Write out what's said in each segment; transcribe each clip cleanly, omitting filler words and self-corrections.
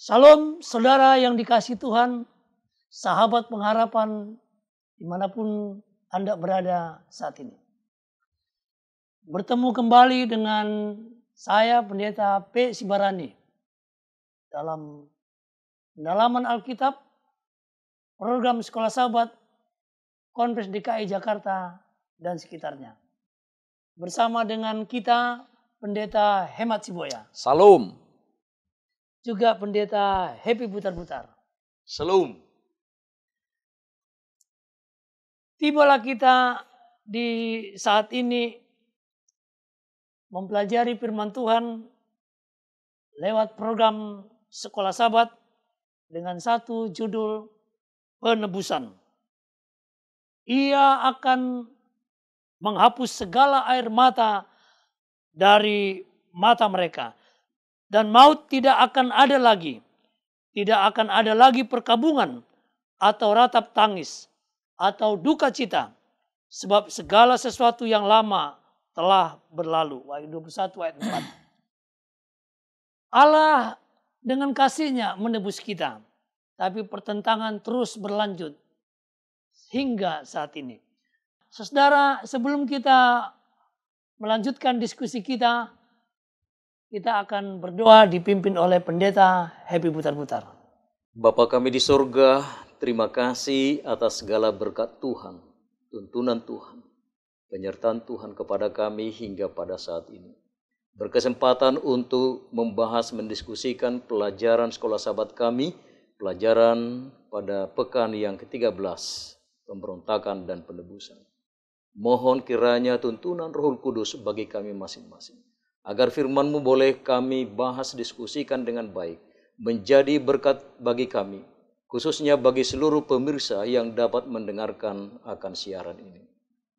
Salam saudara yang dikasihi Tuhan, sahabat pengharapan dimanapun Anda berada saat ini. Bertemu kembali dengan saya Pendeta P. Sibarani dalam pendalaman Alkitab, program Sekolah Sahabat, Konfes DKI Jakarta dan sekitarnya. Bersama dengan kita Pendeta Hemat Siboya. Salam. Juga Pendeta Happy Butar-Butar. Salam. Tibalah kita di saat ini mempelajari firman Tuhan lewat program Sekolah Sahabat dengan satu judul penebusan. Ia akan menghapus segala air mata dari mata mereka. Dan maut tidak akan ada lagi. Tidak akan ada lagi perkabungan atau ratap tangis atau duka cita. Sebab segala sesuatu yang lama telah berlalu. Wahyu 21 ayat 4. Allah dengan kasih-Nya menebus kita. Tapi pertentangan terus berlanjut hingga saat ini. Saudara, sebelum kita melanjutkan diskusi kita akan berdoa dipimpin oleh Pendeta Happy Butar-Butar. Bapa kami di sorga, terima kasih atas segala berkat Tuhan, tuntunan Tuhan, penyertaan Tuhan kepada kami hingga pada saat ini. Berkesempatan untuk membahas, mendiskusikan pelajaran sekolah sahabat kami, pelajaran pada pekan yang ke-13, pemberontakan dan penebusan. Mohon kiranya tuntunan Roh Kudus bagi kami masing-masing. Agar firman-Mu boleh kami bahas, diskusikan dengan baik. Menjadi berkat bagi kami. Khususnya bagi seluruh pemirsa yang dapat mendengarkan akan siaran ini.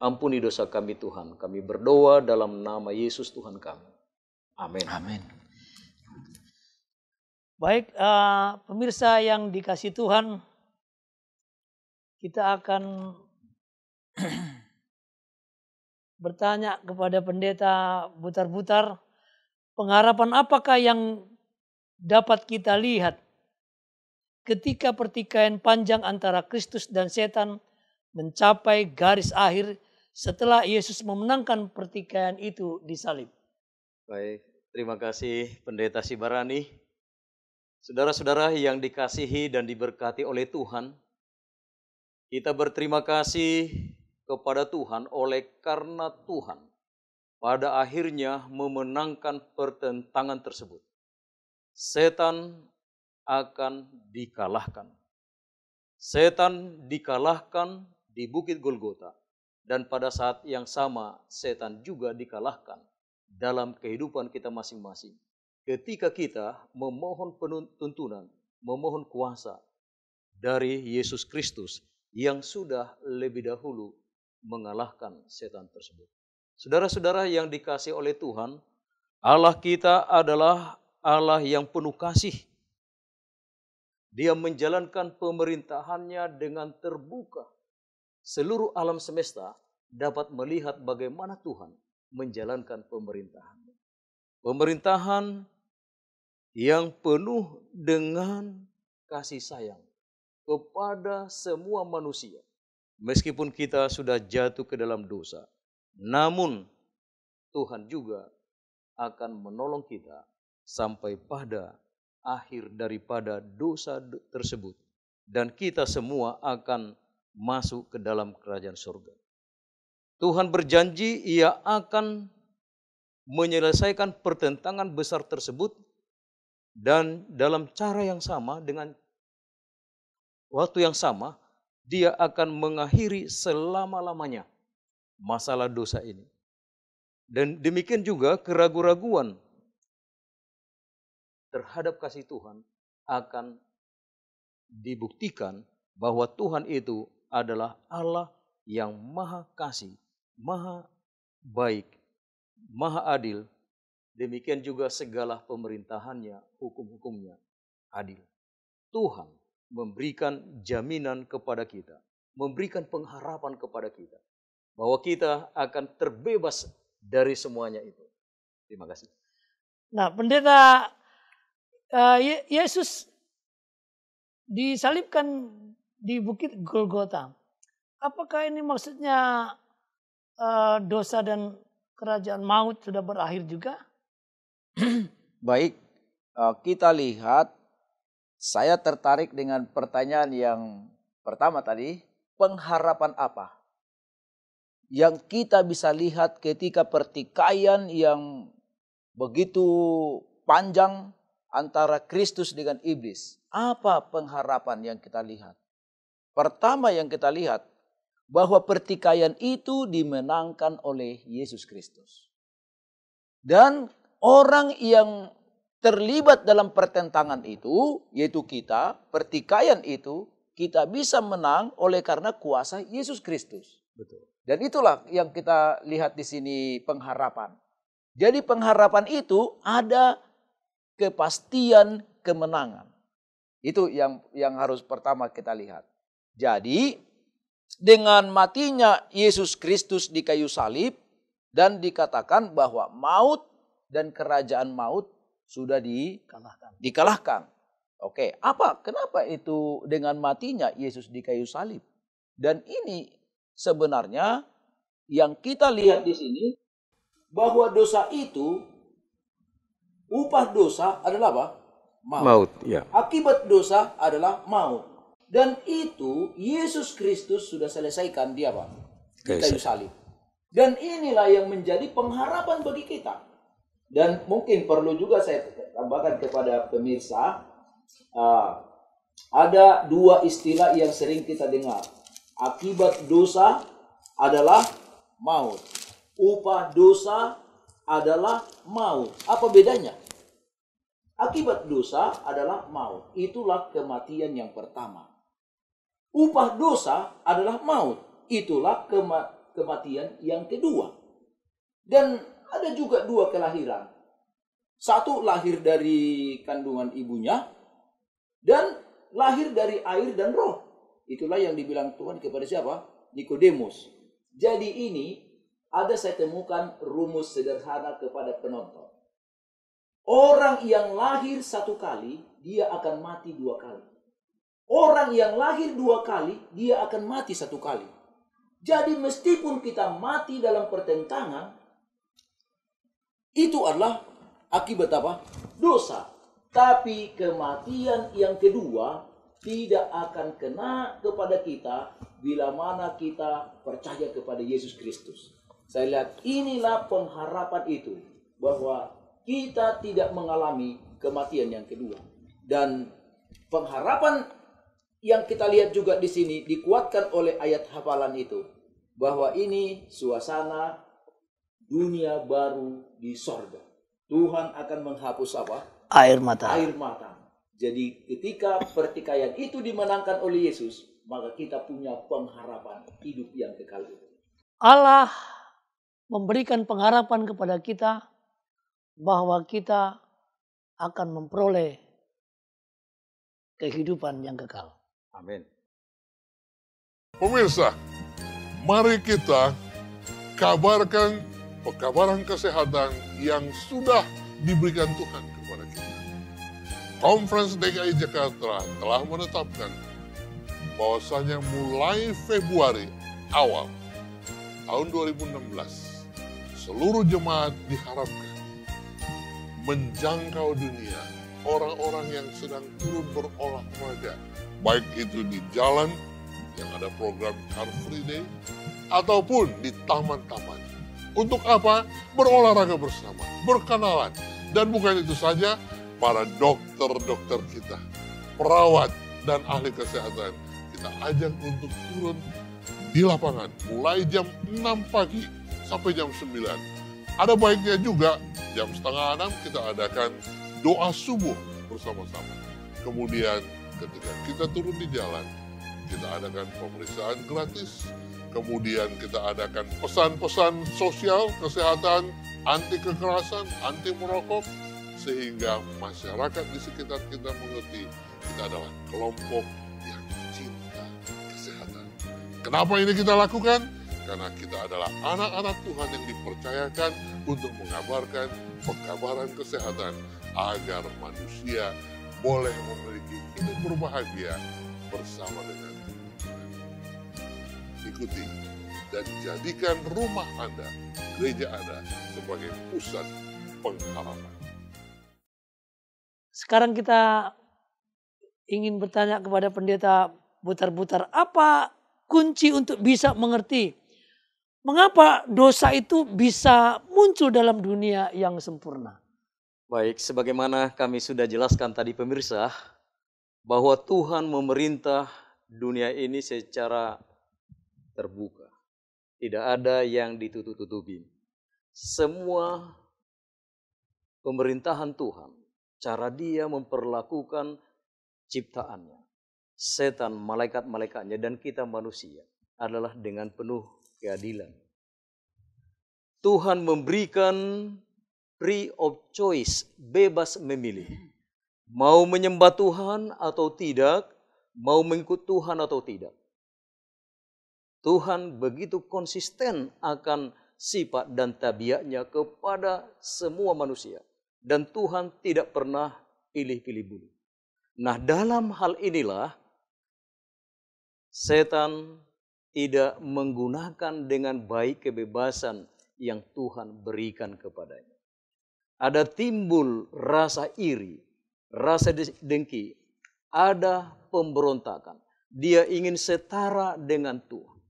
Ampuni dosa kami Tuhan. Kami berdoa dalam nama Yesus Tuhan kami. Amin. Amin. Baik, pemirsa yang dikasihi Tuhan. Kita akan bertanya kepada Pendeta Butar-Butar, pengharapan apakah yang dapat kita lihat ketika pertikaian panjang antara Kristus dan setan mencapai garis akhir setelah Yesus memenangkan pertikaian itu di salib? Baik, terima kasih Pendeta Sibarani. Saudara-saudara yang dikasihi dan diberkati oleh Tuhan, kita berterima kasih kepada Tuhan oleh karena Tuhan pada akhirnya memenangkan pertentangan tersebut. Setan akan dikalahkan. Setan dikalahkan di Bukit Golgota. Dan pada saat yang sama setan juga dikalahkan dalam kehidupan kita masing-masing. Ketika kita memohon tuntunan, memohon kuasa dari Yesus Kristus yang sudah lebih dahulu mengalahkan setan tersebut. Saudara-saudara yang dikasihi oleh Tuhan, Allah kita adalah Allah yang penuh kasih. Dia menjalankan pemerintahannya dengan terbuka. Seluruh alam semesta dapat melihat bagaimana Tuhan menjalankan pemerintahannya. Pemerintahan yang penuh dengan kasih sayang kepada semua manusia. Meskipun kita sudah jatuh ke dalam dosa, namun Tuhan juga akan menolong kita sampai pada akhir daripada dosa tersebut. Dan kita semua akan masuk ke dalam kerajaan surga. Tuhan berjanji Ia akan menyelesaikan pertentangan besar tersebut dan dalam cara yang sama dengan waktu yang sama, Dia akan mengakhiri selama-lamanya masalah dosa ini. Dan demikian juga keraguan-raguan terhadap kasih Tuhan akan dibuktikan bahwa Tuhan itu adalah Allah yang maha kasih, maha baik, maha adil. Demikian juga segala pemerintahannya, hukum-hukumnya adil. Tuhan memberikan jaminan kepada kita, memberikan pengharapan kepada kita, bahwa kita akan terbebas dari semuanya itu. Terima kasih. Nah, Pendeta, Yesus disalibkan di bukit Golgota. Apakah ini maksudnya dosa dan kerajaan maut sudah berakhir juga? Baik, kita lihat, saya tertarik dengan pertanyaan yang pertama tadi, pengharapan apa yang kita bisa lihat ketika pertikaian yang begitu panjang antara Kristus dengan iblis? Apa pengharapan yang kita lihat? Pertama yang kita lihat, bahwa pertikaian itu dimenangkan oleh Yesus Kristus. Dan orang yang terlibat dalam pertentangan itu, yaitu kita, pertikaian itu, kita bisa menang oleh karena kuasa Yesus Kristus. Betul. Dan itulah yang kita lihat di sini pengharapan. Jadi pengharapan itu ada kepastian kemenangan. Itu yang harus pertama kita lihat. Jadi dengan matinya Yesus Kristus di kayu salib dan dikatakan bahwa maut dan kerajaan maut sudah dikalahkan. Oke, kenapa itu dengan matinya Yesus di kayu salib? Dan ini sebenarnya yang kita lihat di sini bahwa dosa itu, upah dosa adalah apa? Maut, ya. Akibat dosa adalah maut. Dan itu Yesus Kristus sudah selesaikan di apa? Di kayu salib. Dan inilah yang menjadi pengharapan bagi kita. Dan mungkin perlu juga saya tambahkan kepada pemirsa, ada dua istilah yang sering kita dengar. Akibat dosa adalah maut. Upah dosa adalah maut. Apa bedanya? Akibat dosa adalah maut. Itulah kematian yang pertama. Upah dosa adalah maut. Itulah kematian yang kedua. Dan ada juga dua kelahiran. Satu lahir dari kandungan ibunya dan lahir dari air dan roh. Itulah yang dibilang Tuhan kepada siapa? Nikodemus. Jadi ini saya temukan rumus sederhana kepada penonton. Orang yang lahir satu kali, dia akan mati dua kali. Orang yang lahir dua kali, dia akan mati satu kali. Jadi meskipun kita mati dalam pertentangan, itu adalah akibat apa? Dosa. Tapi kematian yang kedua tidak akan kena kepada kita bila mana kita percaya kepada Yesus Kristus. Saya lihat inilah pengharapan itu, bahwa kita tidak mengalami kematian yang kedua. Dan pengharapan yang kita lihat juga di sini dikuatkan oleh ayat hafalan itu, bahwa ini suasana dunia baru di sorga. Tuhan akan menghapus apa? Air mata. Air mata. Jadi ketika pertikaian itu dimenangkan oleh Yesus, maka kita punya pengharapan hidup yang kekal itu. Allah memberikan pengharapan kepada kita bahwa kita akan memperoleh kehidupan yang kekal. Amin. Pemirsa, mari kita kabarkan pekabaran kesehatan yang sudah diberikan Tuhan kepada kita. Conference DKI Jakarta telah menetapkan bahwasanya mulai Februari awal tahun 2016, seluruh jemaat diharapkan menjangkau dunia, orang-orang yang sedang turun berolahraga, baik itu di jalan yang ada program Car Free Day, ataupun di taman-taman. Untuk apa? Berolahraga bersama, berkenalan. Dan bukan itu saja, para dokter-dokter kita, perawat dan ahli kesehatan, kita ajak untuk turun di lapangan mulai jam 6 pagi sampai jam 9. Ada baiknya juga jam 5:30 kita adakan doa subuh bersama-sama. Kemudian ketika kita turun di jalan, kita adakan pemeriksaan gratis. Kemudian kita adakan pesan-pesan sosial, kesehatan, anti kekerasan, anti merokok, sehingga masyarakat di sekitar kita mengerti kita adalah kelompok yang cinta kesehatan. Kenapa ini kita lakukan? Karena kita adalah anak-anak Tuhan yang dipercayakan untuk mengabarkan pekabaran kesehatan agar manusia boleh memiliki hidup berbahagia bersama dengan Tuhan. Ikuti dan jadikan rumah Anda, gereja Anda sebagai pusat pengharapan. Sekarang kita ingin bertanya kepada pendeta Butar-Butar, apa kunci untuk bisa mengerti mengapa dosa itu bisa muncul dalam dunia yang sempurna? Baik, sebagaimana kami sudah jelaskan tadi pemirsa, bahwa Tuhan memerintah dunia ini secara terbuka. Tidak ada yang ditutup-tutupi. Semua pemerintahan Tuhan, cara Dia memperlakukan ciptaannya, setan, malaikat-malaikatnya, dan kita manusia adalah dengan penuh keadilan. Tuhan memberikan free of choice, bebas memilih. Mau menyembah Tuhan atau tidak, mau mengikut Tuhan atau tidak. Tuhan begitu konsisten akan sifat dan tabiatnya kepada semua manusia. Dan Tuhan tidak pernah pilih-pilih bulu. Nah, dalam hal inilah setan tidak menggunakan dengan baik kebebasan yang Tuhan berikan kepadanya. Ada timbul rasa iri, rasa dengki, ada pemberontakan. Dia ingin setara dengan Tuhan.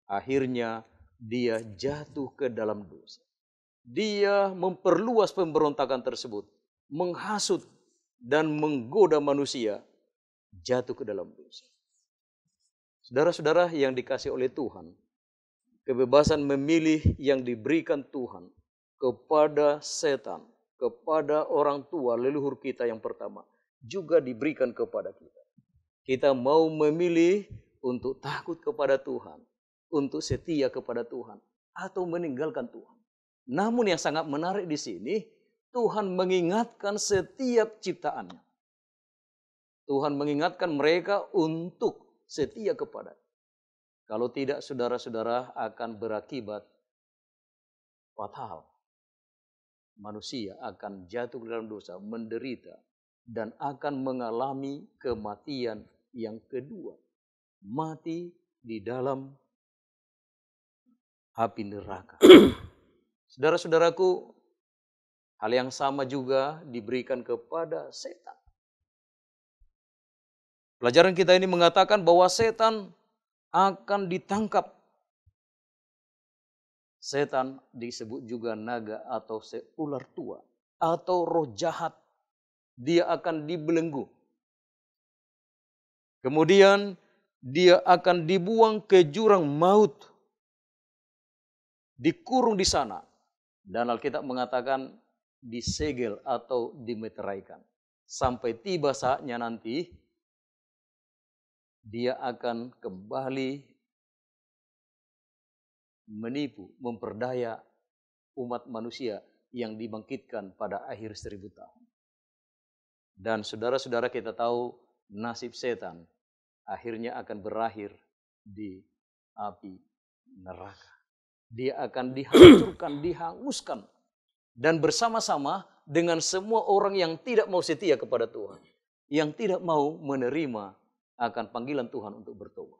Akhirnya dia jatuh ke dalam dosa. Dia memperluas pemberontakan tersebut, menghasut dan menggoda manusia jatuh ke dalam dosa. Saudara-saudara yang dikasihi oleh Tuhan, kebebasan memilih yang diberikan Tuhan kepada setan, kepada orang tua leluhur kita yang pertama, juga diberikan kepada kita. Kita mau memilih untuk takut kepada Tuhan, untuk setia kepada Tuhan, atau meninggalkan Tuhan. Namun yang sangat menarik di sini, Tuhan mengingatkan setiap ciptaannya. Tuhan mengingatkan mereka untuk setia kepada-Nya. Kalau tidak, saudara-saudara, akan berakibat fatal. Manusia akan jatuh ke dalam dosa, menderita, dan akan mengalami kematian yang kedua. Mati di dalam api neraka. Saudara-saudaraku, hal yang sama juga diberikan kepada setan. Pelajaran kita ini mengatakan bahwa setan akan ditangkap. Setan disebut juga naga atau ular tua atau roh jahat. Dia akan dibelenggu. Kemudian dia akan dibuang ke jurang maut. Dikurung di sana. Dan Alkitab mengatakan disegel atau dimeteraikan. Sampai tiba saatnya nanti dia akan kembali menipu, memperdaya umat manusia yang dibangkitkan pada akhir 1000 tahun. Dan saudara-saudara, kita tahu nasib setan akhirnya akan berakhir di api neraka. Dia akan dihancurkan, dihanguskan. Dan bersama-sama dengan semua orang yang tidak mau setia kepada Tuhan. Yang tidak mau menerima akan panggilan Tuhan untuk bertobat.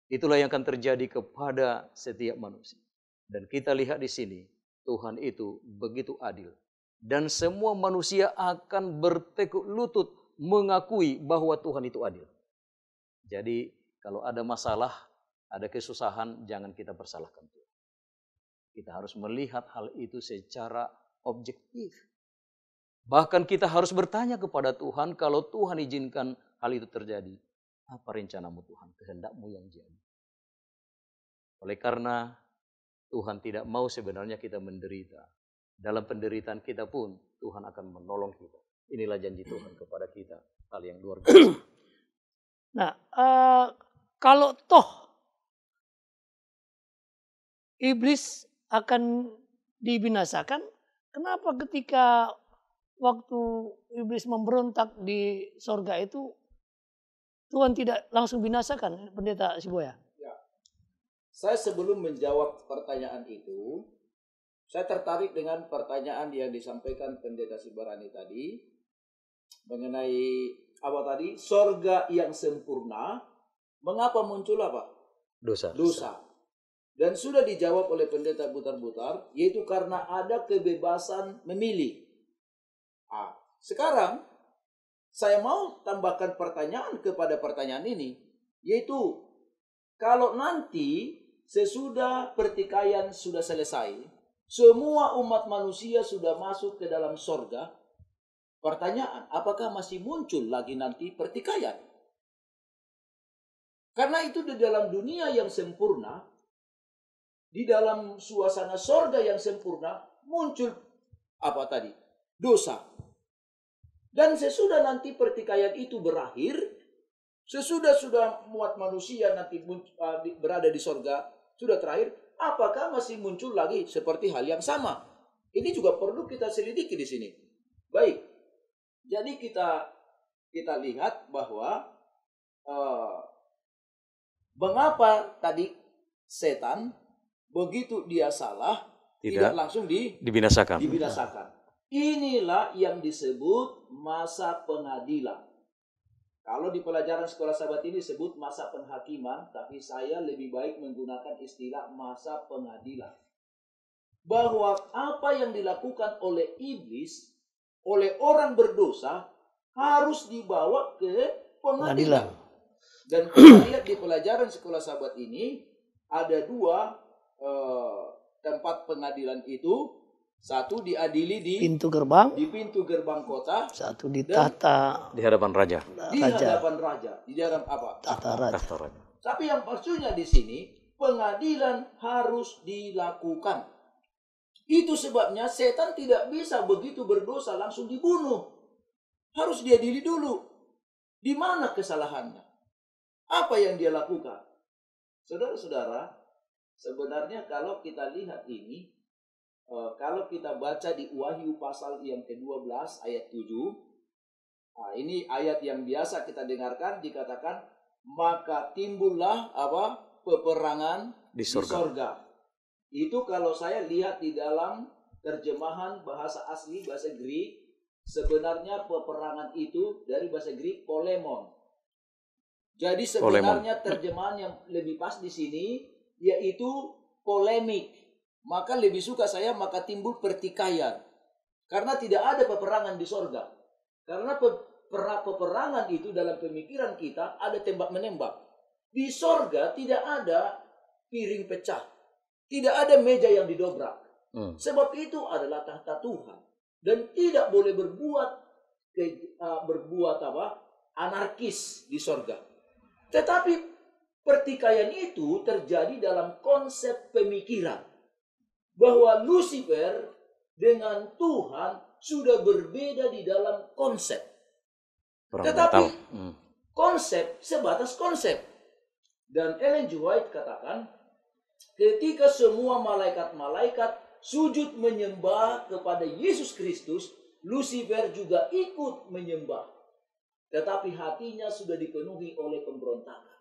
Itulah yang akan terjadi kepada setiap manusia. Dan kita lihat di sini, Tuhan itu begitu adil. Dan semua manusia akan bertekuk lutut mengakui bahwa Tuhan itu adil. Jadi kalau ada masalah, ada kesusahan, jangan kita persalahkan Tuhan. Kita harus melihat hal itu secara objektif. Bahkan kita harus bertanya kepada Tuhan, kalau Tuhan izinkan hal itu terjadi, apa rencanamu Tuhan, kehendakmu yang jadi. Oleh karena Tuhan tidak mau sebenarnya kita menderita. Dalam penderitaan kita pun Tuhan akan menolong kita. Inilah janji Tuhan kepada kita, hal yang luar biasa. Nah, kalau toh iblis akan dibinasakan, kenapa ketika waktu iblis memberontak di sorga itu Tuhan tidak langsung binasakan, Pendeta Siboya? Ya. Saya sebelum menjawab pertanyaan itu, Saya tertarik dengan pertanyaan yang disampaikan Pendeta Sibarani tadi mengenai apa tadi? Sorga yang sempurna. Mengapa muncul apa? Dosa. Dosa. Dan sudah dijawab oleh Pendeta Butar-Butar, yaitu karena ada kebebasan memilih. Sekarang saya mau tambahkan pertanyaan kepada pertanyaan ini, yaitu kalau nanti sesudah pertikaian sudah selesai, semua umat manusia sudah masuk ke dalam sorga, pertanyaan, apakah masih muncul lagi nanti pertikaian? Karena itu di dalam dunia yang sempurna, di dalam suasana sorga yang sempurna, muncul apa tadi? Dosa. Dan sesudah nanti pertikaian itu berakhir, sesudah umat manusia nanti berada di sorga, sudah terakhir, apakah masih muncul lagi seperti hal yang sama? Ini juga perlu kita selidiki di sini. Baik, jadi kita lihat bahwa mengapa tadi setan begitu dia salah tidak langsung dibinasakan. Inilah yang disebut masa pengadilan. Kalau di pelajaran sekolah sahabat ini disebut masa penghakiman, tapi saya lebih baik menggunakan istilah masa pengadilan. Bahwa apa yang dilakukan oleh iblis, oleh orang berdosa, harus dibawa ke pengadilan. Dan kita lihat di pelajaran sekolah sahabat ini, ada dua tempat pengadilan itu. Satu diadili di pintu gerbang kota. Satu ditata di hadapan raja. Di hadapan raja. Di dalam apa? Tahta raja. Tapi yang maksudnya di sini, pengadilan harus dilakukan. Itu sebabnya setan tidak bisa begitu berdosa langsung dibunuh. Harus diadili dulu. Di mana kesalahannya? Apa yang dia lakukan? Saudara-saudara, sebenarnya kalau kita lihat ini, kalau kita baca di Wahyu pasal yang ke-12 ayat 7, ini ayat yang biasa kita dengarkan, dikatakan, maka timbullah peperangan di sorga. Itu kalau saya lihat di dalam terjemahan bahasa asli, bahasa Greek, sebenarnya peperangan itu dari bahasa Greek polemon. Jadi sebenarnya terjemahan yang lebih pas di sini yaitu polemik. Maka lebih suka saya maka timbul pertikaian. Karena tidak ada peperangan di sorga. Karena peperangan itu dalam pemikiran kita ada tembak-menembak. Di sorga tidak ada piring pecah. Tidak ada meja yang didobrak. Sebab itu adalah tahta Tuhan. Dan tidak boleh berbuat anarkis di sorga. Tetapi pertikaian itu terjadi dalam konsep pemikiran. Bahwa Lucifer dengan Tuhan sudah berbeda di dalam konsep. Tetapi konsep sebatas konsep. Dan Ellen G. White katakan, ketika semua malaikat-malaikat sujud menyembah kepada Yesus Kristus, Lucifer juga ikut menyembah. Tetapi hatinya sudah dipenuhi oleh pemberontakan.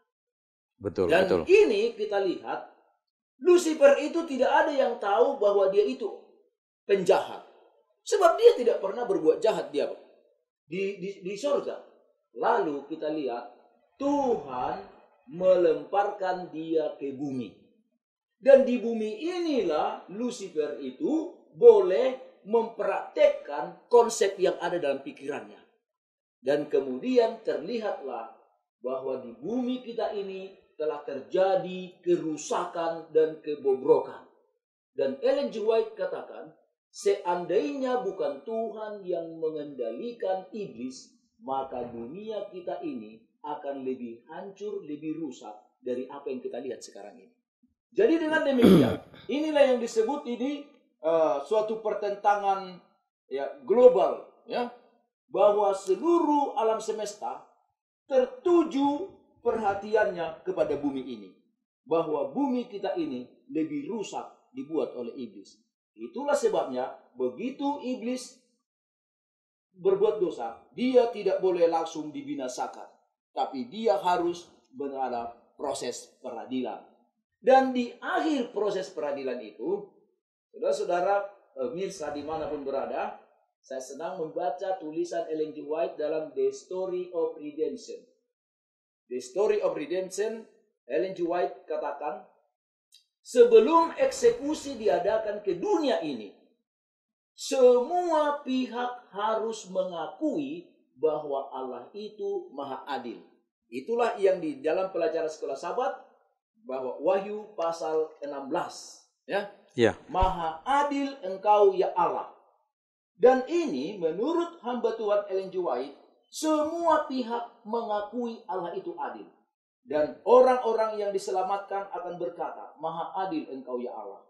Dan ini kita lihat, Lucifer itu tidak ada yang tahu bahwa dia itu penjahat. Sebab dia tidak pernah berbuat jahat di sorga. Lalu kita lihat Tuhan melemparkan dia ke bumi. Dan di bumi inilah Lucifer itu boleh mempraktekkan konsep yang ada dalam pikirannya. Dan kemudian terlihatlah bahwa di bumi kita ini telah terjadi kerusakan dan kebobrokan. Dan Ellen G. White katakan, seandainya bukan Tuhan yang mengendalikan iblis, maka dunia kita ini akan lebih hancur, lebih rusak dari apa yang kita lihat sekarang ini. Jadi dengan demikian, inilah yang disebut ini suatu pertentangan global, bahwa seluruh alam semesta tertuju perhatiannya kepada bumi ini. Bahwa bumi kita ini lebih rusak dibuat oleh iblis. Itulah sebabnya begitu iblis berbuat dosa, dia tidak boleh langsung dibinasakan. Tapi dia harus berada proses peradilan. Dan di akhir proses peradilan itu, Saudara-saudara pemirsa dimanapun berada, saya senang membaca tulisan Ellen G. White dalam The Story of Redemption. The Story of Redemption, Ellen G. White katakan, sebelum eksekusi diadakan ke dunia ini, semua pihak harus mengakui bahwa Allah itu maha adil. Itulah yang di dalam pelajaran sekolah Sabat, bahwa Wahyu pasal 16. Ya. Maha adil engkau ya Allah. Dan ini menurut hamba Tuhan Ellen G. White, semua pihak mengakui Allah itu adil. Dan orang-orang yang diselamatkan akan berkata, maha adil engkau ya Allah.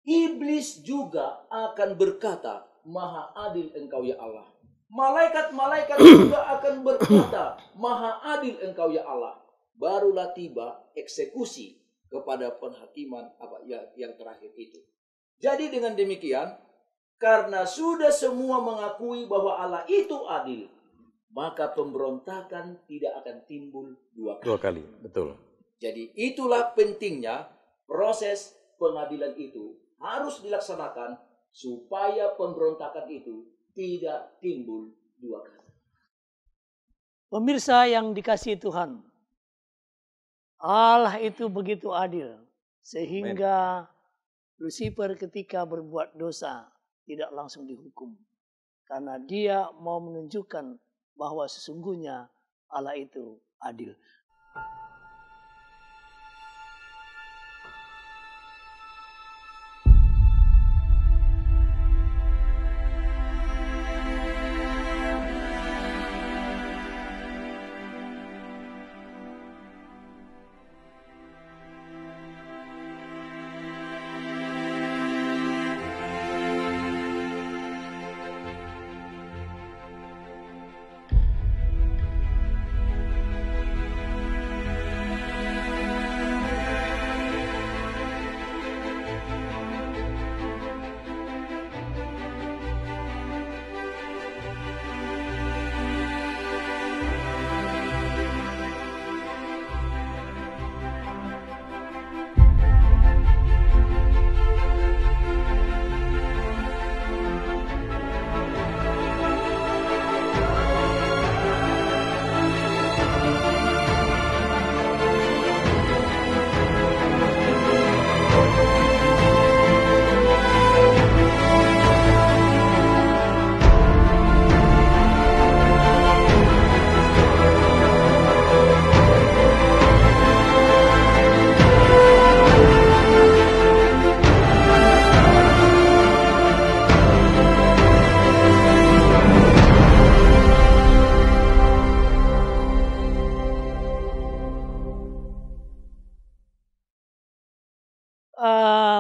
Iblis juga akan berkata, maha adil engkau ya Allah. Malaikat-malaikat juga akan berkata, maha adil engkau ya Allah. Barulah tiba eksekusi kepada penghakiman yang terakhir itu. Jadi dengan demikian, karena sudah semua mengakui bahwa Allah itu adil, maka pemberontakan tidak akan timbul dua kali. Betul. Jadi itulah pentingnya proses pengadilan itu harus dilaksanakan supaya pemberontakan itu tidak timbul dua kali. Pemirsa yang dikasihi Tuhan, Allah itu begitu adil sehingga Lucifer ketika berbuat dosa tidak langsung dihukum. Karena dia mau menunjukkan bahwa sesungguhnya Allah itu adil.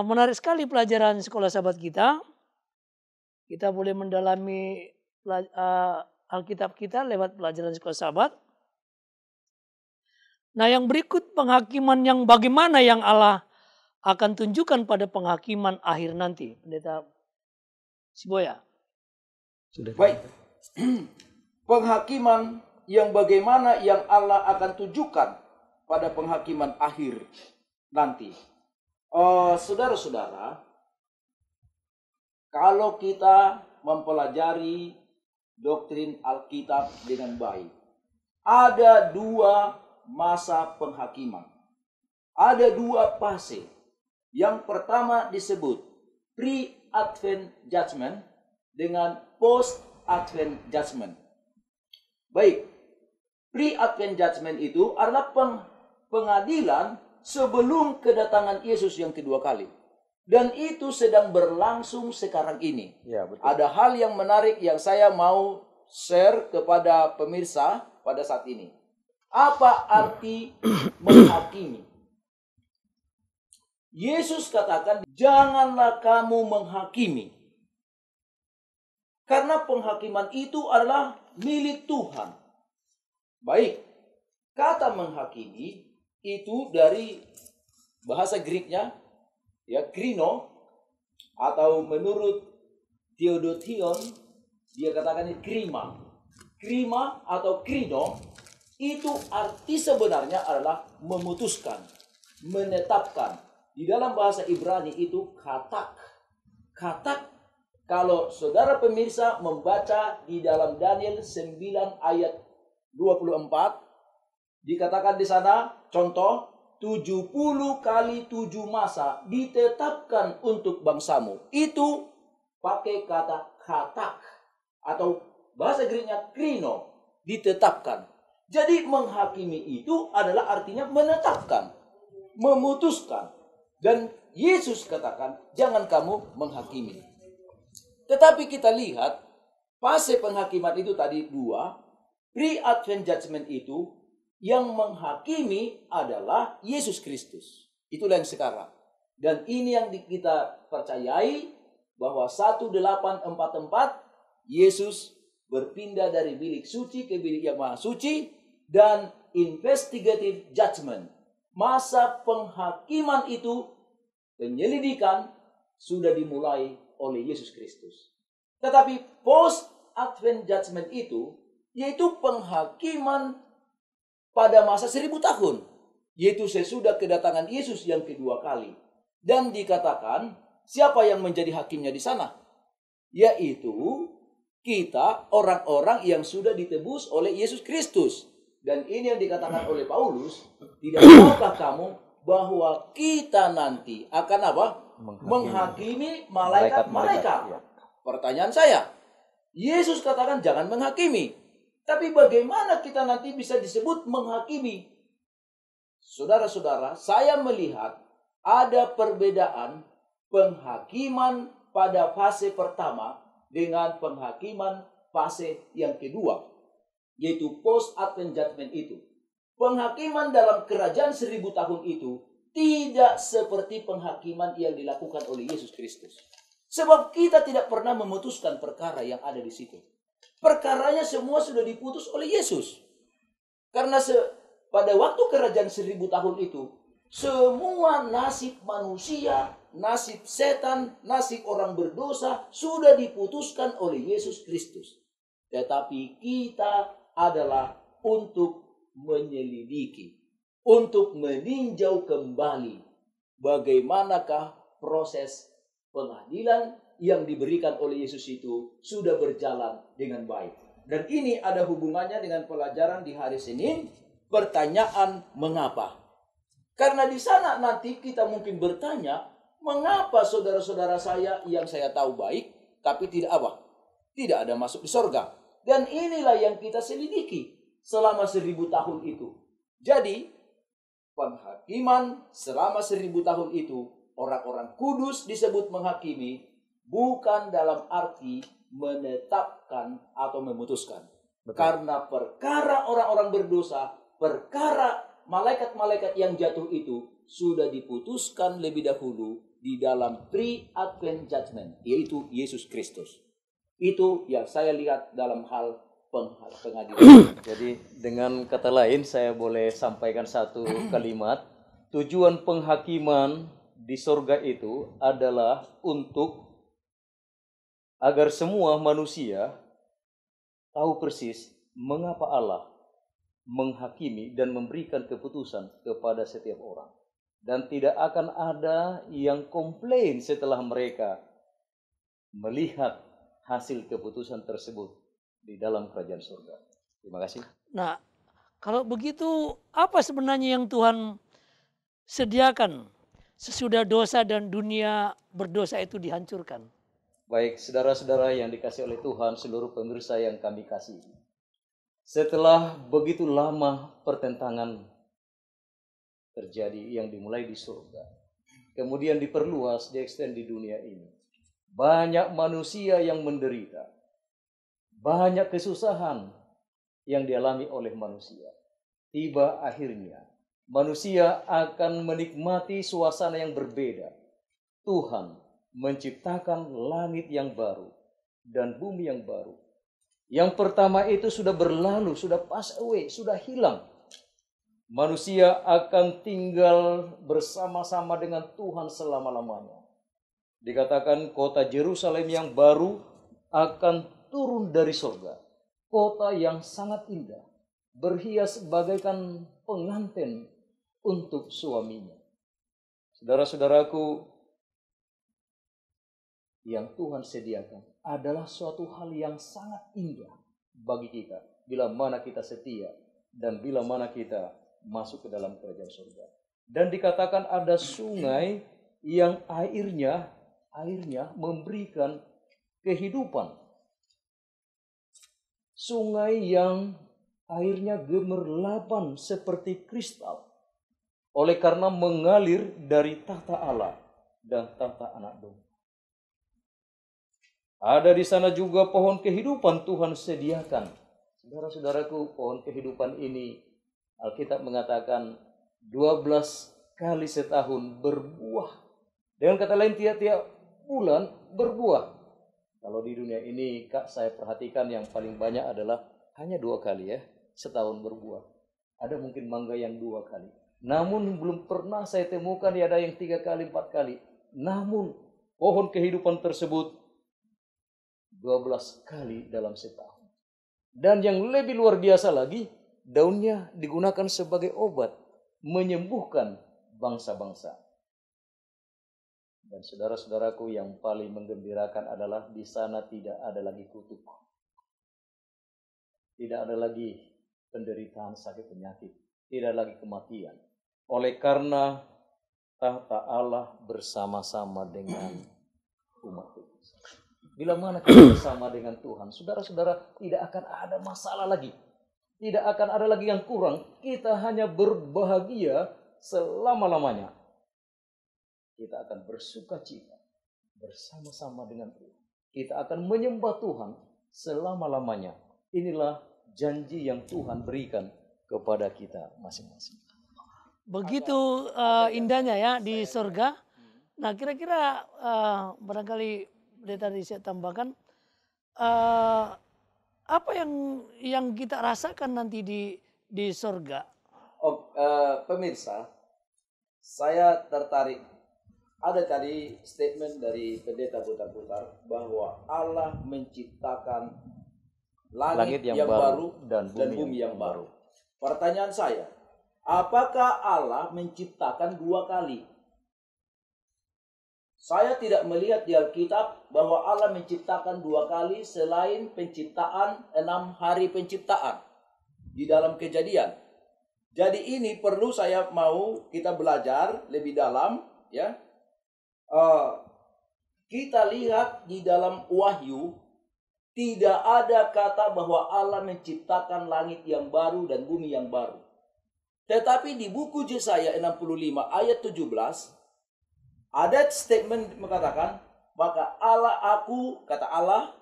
Menarik sekali pelajaran sekolah Sabat kita. Kita boleh mendalami Alkitab kita lewat pelajaran sekolah Sabat. Nah, yang berikut penghakiman yang bagaimana yang Allah akan tunjukkan pada penghakiman akhir nanti. Pendeta Siboya. Baik. Penghakiman yang bagaimana yang Allah akan tunjukkan pada penghakiman akhir nanti. Saudara-saudara, kalau kita mempelajari doktrin Alkitab dengan baik, ada dua masa penghakiman. Ada dua fase. Yang pertama disebut pre-Advent judgment dengan post-Advent judgment. Baik, pre-Advent judgment itu adalah pengadilan sebelum kedatangan Yesus yang kedua kali. Dan itu sedang berlangsung sekarang ini. Ya, betul. Ada hal yang menarik yang saya mau share kepada pemirsa pada saat ini. Apa arti menghakimi? Yesus katakan, janganlah kamu menghakimi. Karena penghakiman itu adalah milik Tuhan. Baik, kata menghakimi itu dari bahasa Greknya, ya, krino, atau menurut Theodotion, dia katakan ini krima. Krima atau krino, itu arti sebenarnya adalah memutuskan, menetapkan. Di dalam bahasa Ibrani itu katak. katak. Kalau saudara pemirsa membaca di dalam Daniel 9 ayat 24, dikatakan di sana, contoh, 70 kali 7 masa ditetapkan untuk bangsamu. Itu pakai kata katak, atau bahasa Greknya krino, ditetapkan. Jadi menghakimi itu adalah artinya menetapkan, memutuskan. Dan Yesus katakan, jangan kamu menghakimi. Tetapi kita lihat, fase penghakiman itu tadi dua. Pre-Advent Judgment itu, yang menghakimi adalah Yesus Kristus. Itulah yang sekarang. Dan ini yang kita percayai, bahwa 1844, Yesus berpindah dari bilik suci ke bilik yang maha suci, dan investigative judgment. Masa penghakiman itu, penyelidikan, sudah dimulai oleh Yesus Kristus. Tetapi post-Advent Judgment itu, yaitu penghakiman pada masa 1000 tahun. Yaitu sesudah kedatangan Yesus yang kedua kali. Dan dikatakan, siapa yang menjadi hakimnya di sana? Yaitu kita, orang-orang yang sudah ditebus oleh Yesus Kristus. Dan ini yang dikatakan oleh Paulus, tidak tahukah kamu bahwa kita nanti akan apa? Menghakimi malaikat-malaikat. Pertanyaan saya, Yesus katakan jangan menghakimi. Tapi bagaimana kita nanti bisa disebut menghakimi? Saudara-saudara, saya melihat ada perbedaan penghakiman pada fase pertama dengan penghakiman fase yang kedua, yaitu post-Advent Judgment itu. Penghakiman dalam kerajaan 1000 tahun itu tidak seperti penghakiman yang dilakukan oleh Yesus Kristus. Sebab kita tidak pernah memutuskan perkara yang ada di situ. Perkaranya semua sudah diputus oleh Yesus. Karena pada waktu kerajaan 1000 tahun itu, semua nasib manusia, nasib setan, nasib orang berdosa sudah diputuskan oleh Yesus Kristus. Tetapi kita adalah untuk menyelidiki, untuk meninjau kembali bagaimanakah proses pengadilan yang diberikan oleh Yesus itu sudah berjalan dengan baik. Dan ini ada hubungannya dengan pelajaran di hari Senin, pertanyaan mengapa. Karena di sana nanti kita mungkin bertanya, mengapa saudara-saudara saya yang saya tahu baik, tapi tidak apa? Tidak ada masuk di sorga. Dan inilah yang kita selidiki selama 1000 tahun itu. Jadi, penghakiman selama 1000 tahun itu, orang-orang kudus disebut menghakimi, bukan dalam arti menetapkan atau memutuskan. Betul. Karena perkara orang-orang berdosa, perkara malaikat-malaikat yang jatuh itu sudah diputuskan lebih dahulu di dalam pre-Advent Judgment, yaitu Yesus Kristus. Itu yang saya lihat dalam hal pengadilan. Jadi dengan kata lain saya boleh sampaikan satu kalimat. Tujuan penghakiman di surga itu adalah untuk agar semua manusia tahu persis mengapa Allah menghakimi dan memberikan keputusan kepada setiap orang. Dan tidak akan ada yang komplain setelah mereka melihat hasil keputusan tersebut di dalam kerajaan surga. Terima kasih. Nah, kalau begitu apa sebenarnya yang Tuhan sediakan sesudah dosa dan dunia berdosa itu dihancurkan? Baik, saudara-saudara yang dikasihi oleh Tuhan, seluruh pemirsa yang kami kasihi. Setelah begitu lama pertentangan terjadi yang dimulai di surga, kemudian diperluas, diekstend di dunia ini. Banyak manusia yang menderita, banyak kesusahan yang dialami oleh manusia. Tiba akhirnya manusia akan menikmati suasana yang berbeda. Tuhan menciptakan langit yang baru dan bumi yang baru. Yang pertama itu sudah berlalu, sudah pass away, sudah hilang. Manusia akan tinggal bersama-sama dengan Tuhan selama-lamanya. Dikatakan kota Yerusalem yang baru akan turun dari surga. Kota yang sangat indah, berhias bagaikan pengantin untuk suaminya. Saudara-saudaraku, yang Tuhan sediakan adalah suatu hal yang sangat indah bagi kita bila mana kita setia dan bila mana kita masuk ke dalam kerajaan surga. Dan dikatakan ada sungai yang airnya memberikan kehidupan. Sungai yang airnya gemerlapan seperti kristal. Oleh karena mengalir dari tahta Allah dan tahta Anak Domba. Ada di sana juga pohon kehidupan Tuhan sediakan. Saudara-saudaraku, pohon kehidupan ini Alkitab mengatakan 12 kali setahun berbuah. Dengan kata lain tiap-tiap bulan berbuah. Kalau di dunia ini saya perhatikan yang paling banyak adalah hanya 2 kali ya, setahun berbuah. Ada mungkin mangga yang 2 kali. Namun belum pernah saya temukan ada yang 3 kali, 4 kali. Namun pohon kehidupan tersebut 12 kali dalam setahun. Dan yang lebih luar biasa lagi, daunnya digunakan sebagai obat, menyembuhkan bangsa-bangsa. Dan saudara-saudaraku, yang paling menggembirakan adalah di sana tidak ada lagi kutuk. Tidak ada lagi penderitaan sakit penyakit. Tidak lagi kematian. Oleh karena tahta Allah bersama-sama dengan umat Tuhan. Bila mana kita bersama dengan Tuhan, saudara-saudara, tidak akan ada masalah lagi. Tidak akan ada lagi yang kurang. Kita hanya berbahagia selama-lamanya. Kita akan bersuka cita bersama-sama dengan Tuhan. Kita akan menyembah Tuhan selama-lamanya. Inilah janji yang Tuhan berikan kepada kita masing-masing. Begitu indahnya ya di surga. Nah, kira-kira barangkali tadi saya tambahkan, apa yang kita rasakan nanti di surga? Pemirsa, saya tertarik. Ada tadi statement dari pendeta Putar-Putar bahwa Allah menciptakan langit yang baru dan bumi yang baru. Pertanyaan saya, apakah Allah menciptakan 2 kali? Saya tidak melihat di Alkitab bahwa Allah menciptakan 2 kali selain penciptaan 6 hari penciptaan di dalam Kejadian. Jadi ini perlu kita belajar lebih dalam ya. Kita lihat di dalam Wahyu tidak ada kata bahwa Allah menciptakan langit yang baru dan bumi yang baru. Tetapi di buku Yesaya 65 ayat 17 ada statement mengatakan, maka kata Allah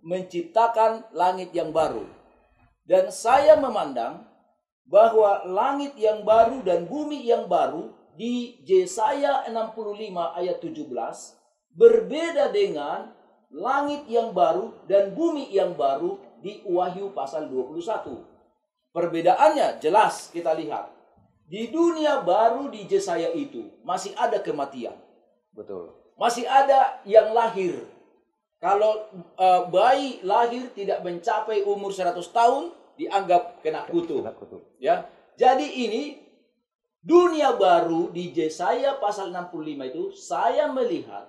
menciptakan langit yang baru. Dan saya memandang bahwa langit yang baru dan bumi yang baru di Yesaya 65 ayat 17 berbeda dengan langit yang baru dan bumi yang baru di Wahyu pasal 21. Perbedaannya jelas kita lihat. Di dunia baru di Yesaya itu masih ada kematian. Betul. Masih ada yang lahir. Kalau bayi lahir tidak mencapai umur 100 tahun dianggap kena kutuk. Ya. Jadi ini dunia baru di Yesaya pasal 65 itu saya melihat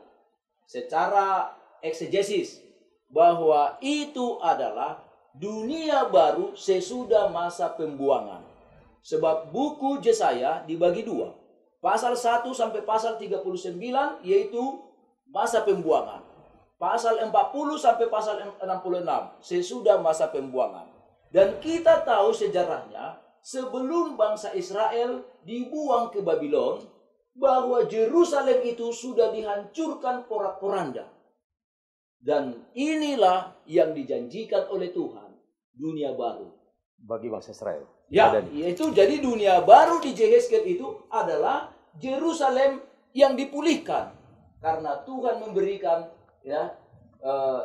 secara eksegesis bahwa itu adalah dunia baru sesudah masa pembuangan. Sebab buku Yesaya dibagi 2. Pasal 1 sampai pasal 39 yaitu masa pembuangan. Pasal 40 sampai pasal 66 sesudah masa pembuangan. Dan kita tahu sejarahnya sebelum bangsa Israel dibuang ke Babylon, bahwa Yerusalem itu sudah dihancurkan porak-poranda. Dan inilah yang dijanjikan oleh Tuhan, dunia baru Bagi bangsa Israel. ya, yaitu jadi dunia baru di Yehezkiel itu adalah Yerusalem yang dipulihkan karena Tuhan memberikan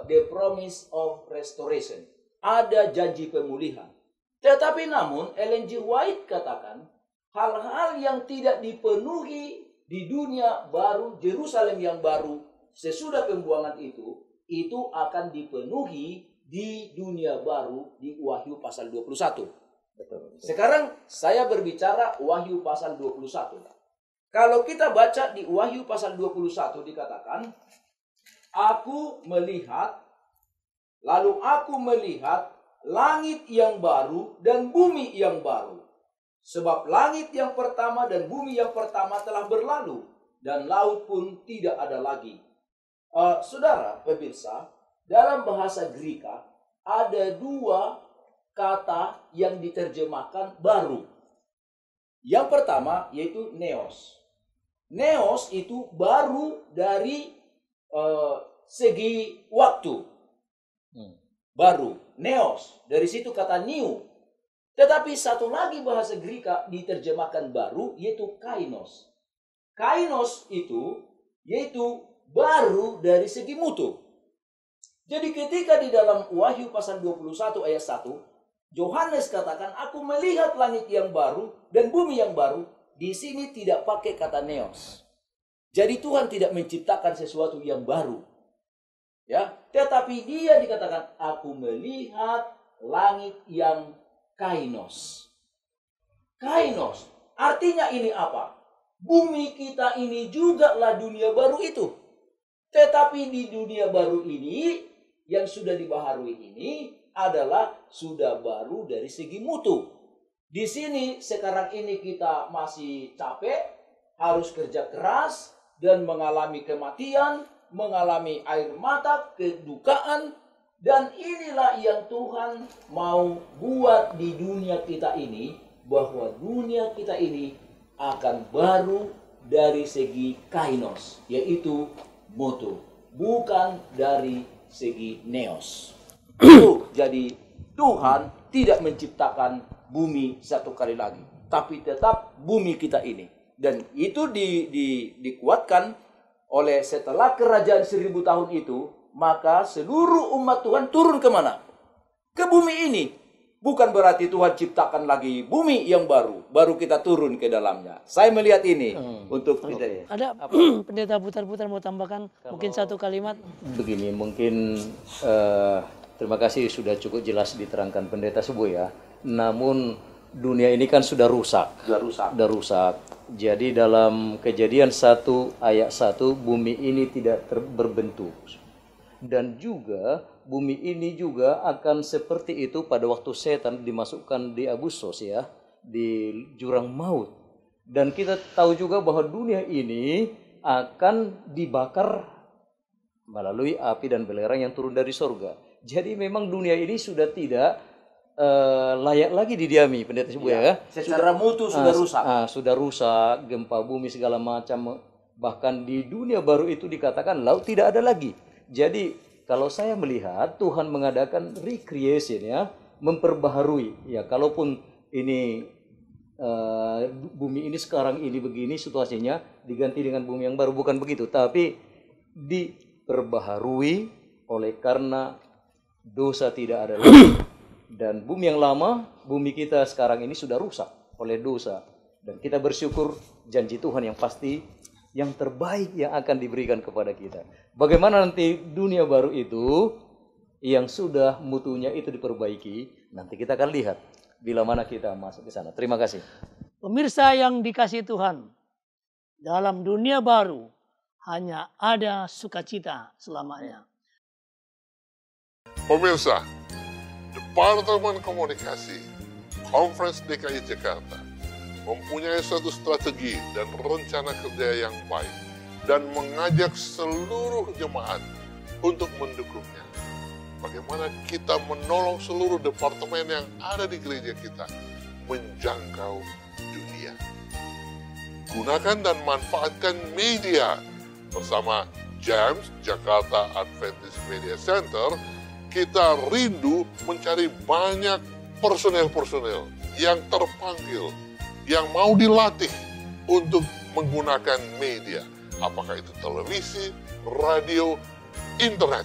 the promise of restoration, ada janji pemulihan. Tetapi namun Ellen G. White katakan hal-hal yang tidak dipenuhi di dunia baru, Yerusalem yang baru sesudah pembuangan itu akan dipenuhi di dunia baru di Wahyu pasal 21. Betul. Sekarang saya berbicara Wahyu pasal 21. Kalau kita baca di Wahyu pasal 21 dikatakan Aku melihat, lalu aku melihat langit yang baru dan bumi yang baru. Sebab langit yang pertama dan bumi yang pertama telah berlalu, dan laut pun tidak ada lagi. Saudara, pemirsa, dalam bahasa Greka ada dua kata yang diterjemahkan baru. Yang pertama yaitu neos. Neos itu baru dari segi waktu. Baru, neos. Dari situ kata new. Tetapi satu lagi bahasa Greka diterjemahkan baru yaitu kainos. Kainos itu yaitu baru dari segi mutu. Jadi ketika di dalam Wahyu pasal 21 ayat 1, Yohanes katakan, aku melihat langit yang baru dan bumi yang baru. Di sini tidak pakai kata neos. Jadi Tuhan tidak menciptakan sesuatu yang baru. Ya, tetapi dia dikatakan, aku melihat langit yang kainos. Kainos, artinya ini apa? Bumi kita ini juga lah dunia baru itu. Tetapi di dunia baru ini, yang sudah dibaharui ini adalah sudah baru dari segi mutu. Di sini sekarang ini kita masih capek, harus kerja keras dan mengalami kematian, mengalami air mata, kedukaan, dan inilah yang Tuhan mau buat di dunia kita ini, bahwa dunia kita ini akan baru dari segi kainos, yaitu mutu, bukan dari segi neos. Jadi Tuhan tidak menciptakan bumi satu kali lagi, tapi tetap bumi kita ini. Dan itu dikuatkan oleh setelah kerajaan 1000 tahun itu, maka seluruh umat Tuhan turun kemana? Ke bumi ini. Bukan berarti Tuhan ciptakan lagi bumi yang baru kita turun ke dalamnya. Saya melihat ini untuk kita. Ada pendeta putar-putar mau tambahkan mungkin satu kalimat? Begini, mungkin terima kasih sudah cukup jelas diterangkan pendeta Subuh ya. Namun dunia ini kan sudah rusak. Sudah rusak. Jadi dalam Kejadian 1 ayat 1, bumi ini tidak berbentuk. Dan juga bumi ini juga akan seperti itu pada waktu setan dimasukkan di Abusos ya, di jurang maut. Dan kita tahu juga bahwa dunia ini akan dibakar melalui api dan belerang yang turun dari sorga. Jadi memang dunia ini sudah tidak layak lagi didiami, pendeta Subuh ya. Secara mutu sudah rusak. Sudah rusak, gempa bumi segala macam. Bahkan di dunia baru itu dikatakan laut tidak ada lagi. Jadi kalau saya melihat Tuhan mengadakan recreation ya, memperbaharui ya. Kalaupun ini bumi ini sekarang ini begini situasinya, diganti dengan bumi yang baru, bukan begitu, tapi diperbaharui oleh karena dosa tidak ada lagi. Dan bumi yang lama, bumi kita sekarang ini sudah rusak oleh dosa. Dan kita bersyukur janji Tuhan yang pasti, yang terbaik yang akan diberikan kepada kita. Bagaimana nanti dunia baru itu yang sudah mutunya itu diperbaiki, nanti kita akan lihat bila mana kita masuk ke sana. Terima kasih. Pemirsa yang dikasihi Tuhan, dalam dunia baru hanya ada sukacita selamanya. Pemirsa, Departemen Komunikasi Conference DKI Jakarta mempunyai suatu strategi dan rencana kerja yang baik dan mengajak seluruh jemaat untuk mendukungnya. Bagaimana kita menolong seluruh departemen yang ada di gereja kita menjangkau dunia. Gunakan dan manfaatkan media bersama JAMS, Jakarta Adventist Media Center. Kita rindu mencari banyak personel-personel yang terpanggil, yang mau dilatih untuk menggunakan media. Apakah itu televisi, radio, internet.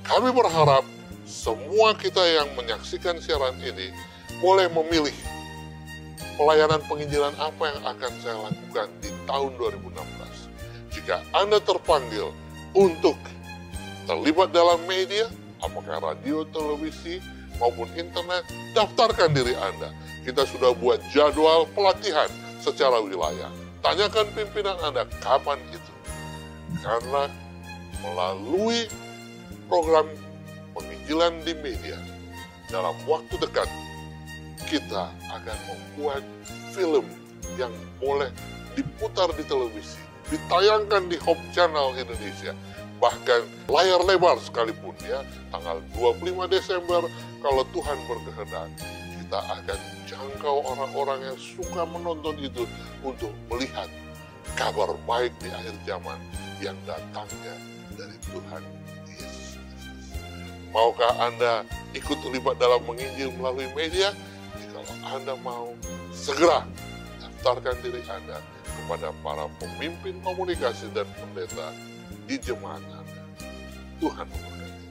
Kami berharap semua kita yang menyaksikan siaran ini boleh memilih pelayanan penginjilan apa yang akan saya lakukan di tahun 2016. Jika Anda terpanggil untuk terlibat dalam media, apakah radio, televisi, maupun internet, daftarkan diri Anda. Kita sudah buat jadwal pelatihan secara wilayah. Tanyakan pimpinan Anda kapan itu. Karena melalui program penginjilan di media. Dalam waktu dekat, kita akan membuat film yang boleh diputar di televisi, ditayangkan di Hope Channel Indonesia, bahkan layar lebar sekalipun ya, tanggal 25 Desember kalau Tuhan berkehendak, kita akan jangkau orang-orang yang suka menonton itu untuk melihat kabar baik di akhir zaman yang datangnya dari Tuhan Yesus Kristus. Maukah Anda ikut terlibat dalam menginjil melalui media? Jikalau Anda mau, segera daftarkan diri Anda kepada para pemimpin komunikasi dan pendeta di jemaat Anda. Tuhan memberkati.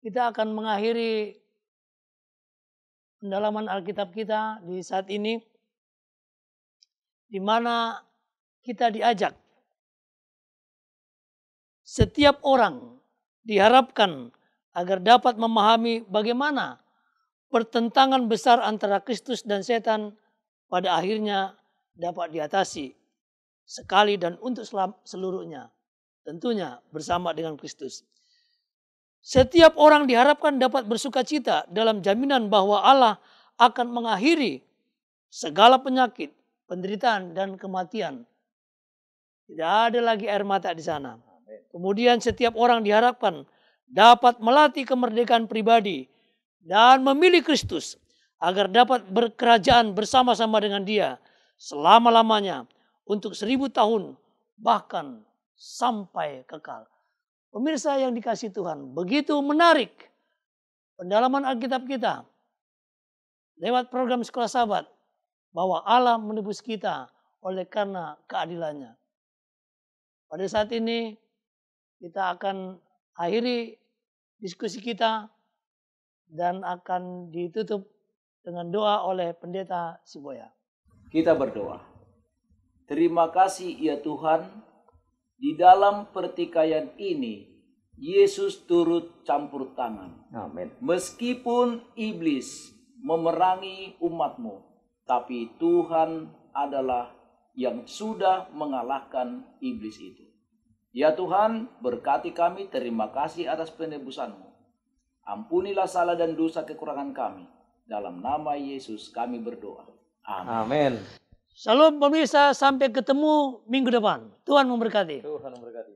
Kita akan mengakhiri pendalaman Alkitab kita di saat ini, di mana kita diajak. Setiap orang diharapkan agar dapat memahami bagaimana pertentangan besar antara Kristus dan setan pada akhirnya dapat diatasi sekali dan untuk seluruhnya, tentunya bersama dengan Kristus. Setiap orang diharapkan dapat bersukacita dalam jaminan bahwa Allah akan mengakhiri segala penyakit, penderitaan, dan kematian. Tidak ada lagi air mata di sana. Kemudian setiap orang diharapkan dapat melatih kemerdekaan pribadi dan memilih Kristus agar dapat berkerajaan bersama-sama dengan Dia selama-lamanya untuk 1000 tahun bahkan sampai kekal. Pemirsa yang dikasihi Tuhan, begitu menarik pendalaman Alkitab kita lewat program Sekolah Sahabat bahwa Allah menebus kita oleh karena keadilannya. Pada saat ini kita akan akhiri diskusi kita dan akan ditutup dengan doa oleh Pendeta Siboya. Kita berdoa. Terima kasih ya Tuhan, di dalam pertikaian ini Yesus turut campur tangan. Amin. Meskipun iblis memerangi umat-Mu, tapi Tuhan adalah yang sudah mengalahkan iblis itu. Ya Tuhan, berkati kami, terima kasih atas penebusan-Mu. Ampunilah salah dan dosa kekurangan kami. Dalam nama Yesus kami berdoa. Amin. Amin. Salam pemirsa, sampai ketemu minggu depan. Tuhan memberkati. Tuhan memberkati.